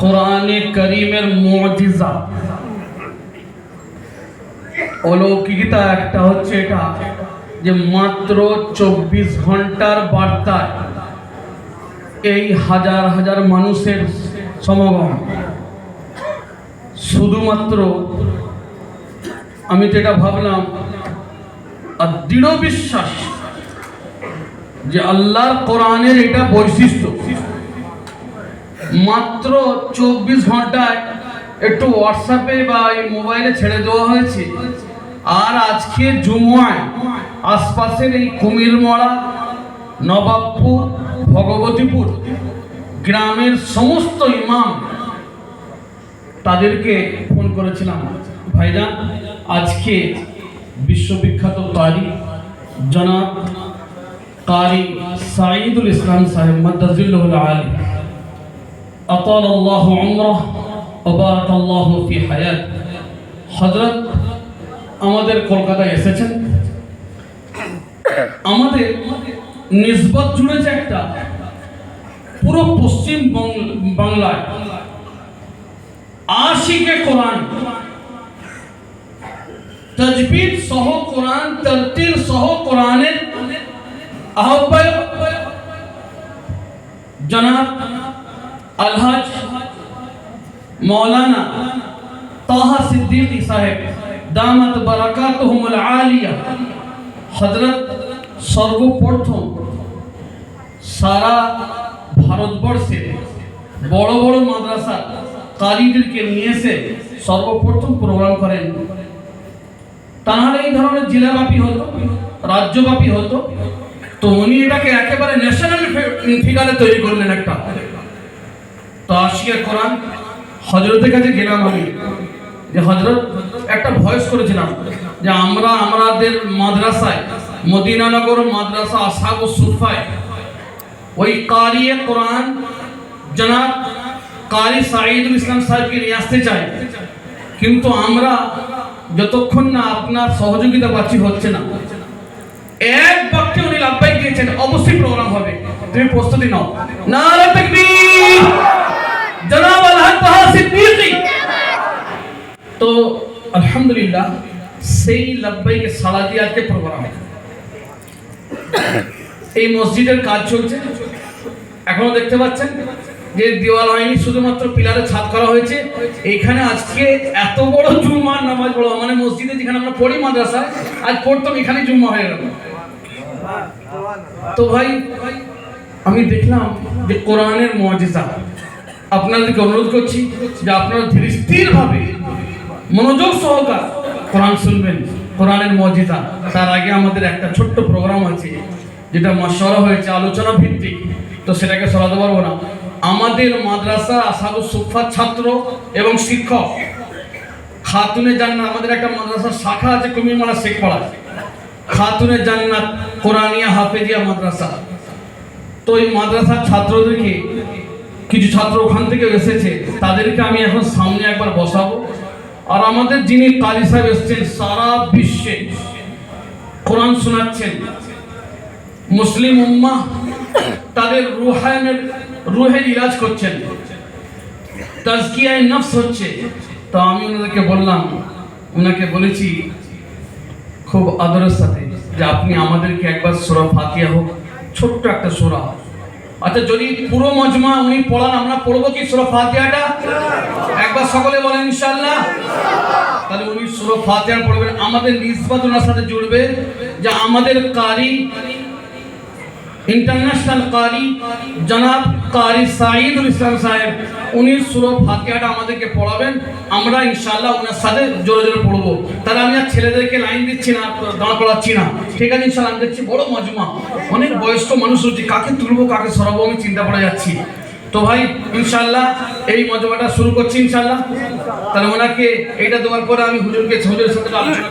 কোরআনে কারীমের মুজিজা অলৌকিকতা একটা হচ্ছে এটা যে মাত্র 24 ঘন্টার বার্তায় এই হাজার হাজার মানুষের সমাগম। শুধুমাত্র আমি তো এটা ভাবলাম আর দৃঢ় বিশ্বাস যে আল্লাহর কোরআনের এটা বৈশিষ্ট্য, মাত্র 24 ঘন্টায় একটু হোয়াটসঅ্যাপে বা এই মোবাইলে ছেড়ে দেওয়া হয়েছে। আর আজকে জুমুয়ায় আশপাশের এই কুমিরমড়া, নবাবপুর, ভগবতীপুর গ্রামের সমস্ত ইমাম তাদেরকে ফোন করেছিলাম, ভাইজান আজকে বিশ্ববিখ্যাত কারি জনাব কারি সাঈদুল ইসলাম সাহেব মাদ্দাজিল্লাহুল আলী আতালাল্লাহু উমরাহ ওয়া বারাকাল্লাহু ফি হায়াত হযরত আমাদের কলকাতায় এসেছেন। আমাদের নিসবত জুড়েছে একটা পুরো পশ্চিম বাংলায় আশিকে কোরআন, তাজবিদ সহ কোরআন, তারতিল সহ কোরআনের আহ্বায়ক জনাব আলহাজ মৌলানা তাহা সিদ্দিকী সাহেব দামাত বারাকাতুহুমুল আলিয়া হযরত সর্বপ্রথম সারা ভারতবর্ষের বড় বড় মাদ্রাসা কারিদেরকে নিয়ে এসে সর্বপ্রথম প্রোগ্রাম করেন। তাহলে এই ধরনের জেলাব্যাপী হতো, রাজ্যব্যাপী হতো, তো উনি এটাকে একেবারে ন্যাশনাল ফিগারে তৈরি করলেন একটা। তো আশিকে কোরআন হযরতের কাছে গেলাম আমি, যে হযরত একটা ভয়েস করেছিলাম যে আমাদের মাদ্রাসায় মদিনানগর মাদ্রাসা আসহাবুস সুফায় ওই কারি কোরআন জনাব কারি সাঈদুল ইসলাম সাহেবকে নিয়ে আসতে চাই, কিন্তু আমরা যতক্ষণ না আপনার সহযোগিতা পাচ্ছি হচ্ছে না। এক বাক্যে উনি লাভবাই দিয়েছেন, অবশ্যই প্রোগ্রাম হবে, তুমি প্রস্তুতি নাও। নারে তাকবীর, জনাব আলহাজ তাহা সিদ্দিকী। তো আলহামদুলিল্লাহ সেই লাভবাইকে সাড়া দিয়ে আজকে প্রোগ্রাম। এই মসজিদের কাজ চলছে, এখনো দেখতে পাচ্ছেন যে দেওয়াল হয়নি, শুধুমাত্র পিলারে ছাদ করা হয়েছে। এইখানে আজকে এত বড় জুম্মার নামাজ পড়া, মানে মসজিদে যেখানে আমরা পড়ি মাদ্রাসায়, আজ পড়তাম এখানে জুম্মা হয়ে গেল। তো ভাই আমি দেখলাম যে কোরআনের মুজিজা। আপনাদেরকে অনুরোধ করছি যে আপনারা ধীরে স্থির ভাবে মনোযোগ সহকার কোরআন শুনবেন, কোরআনের মুজিজা। তার আগে আমাদের একটা ছোট্ট প্রোগ্রাম আছে যেটা মাশওয়ারা হয়েছে, আলোচনা ভিত্তিক, তো সেটাকে সরাতে পারবো না। আমাদের মাদ্রাসা আসহাবুস সুফফার ছাত্র এবং শিক্ষক খাতুনে জান্নাত, আমাদের একটা মাদ্রাসার শাখা আছে কুমিরমালা শেখপাড়া, খাতুনে জান্নাত কোরআনিয়া হাফেজিয়া মাদ্রাসা। তো এই মাদ্রাসার ছাত্রদেরকে, কিছু ছাত্র ওখান থেকে এসেছে, তাদেরকে আমি এখন সামনে একবার বসাবো। আর আমাদের যিনি কারি সাহেব এসেছেন, সারা বিশ্বে কোরআন শোনাচ্ছেন, মুসলিম উম্মাহ তাদের রুহের ইলাজ করছেন, তাজকিয়ায়ে নফস হচ্ছে। তো আমি ওনাদেরকে বললাম, ওনাকে বলেছি খুব আদরের সাথে যে আপনি আমাদেরকে একবার সূরা ফাতিহা হোক, ছোট্ট একটা সূরা। আচ্ছা যদি পুরো মজমা উনি পড়ান, আমরা পড়বো কি সূরা ফাতিহাটা? একবার সকলে বলেন ইনশাআল্লাহ। তাহলে উনি সূরা ফাতিহা পড়বেন, আমাদের নিসবত ওনার সাথে জুড়বে যে আমাদের কারি ইন্টারন্যাশনাল কারি জনাব কারি সাঈদুল ইসলাম সাহেব, উনি সূরা ফাতিহাটা আমাদেরকে পড়াবেন, আমরা ইনশাআল্লাহ ওনার সাথে জোরে জোরে পড়বো। তাহলে আমি আর ছেলেদেরকে লাইন দিচ্ছি না, দাঁড় করাচ্ছি না, ঠিক আছে? ইনশাআল্লাহ আমি দেখছি বড় মজমা, অনেক বয়স্ক মানুষ হচ্ছে, কাকে তুলবো কাকে সরাবো আমি চিন্তা করে যাচ্ছি। তো ভাই ইনশাআল্লাহ এই মজমাটা শুরু করছি ইনশাআল্লাহ। তাহলে ওনাকে এইটা দেওয়ার পরে আমি হুজুরের সাথে আলোচনা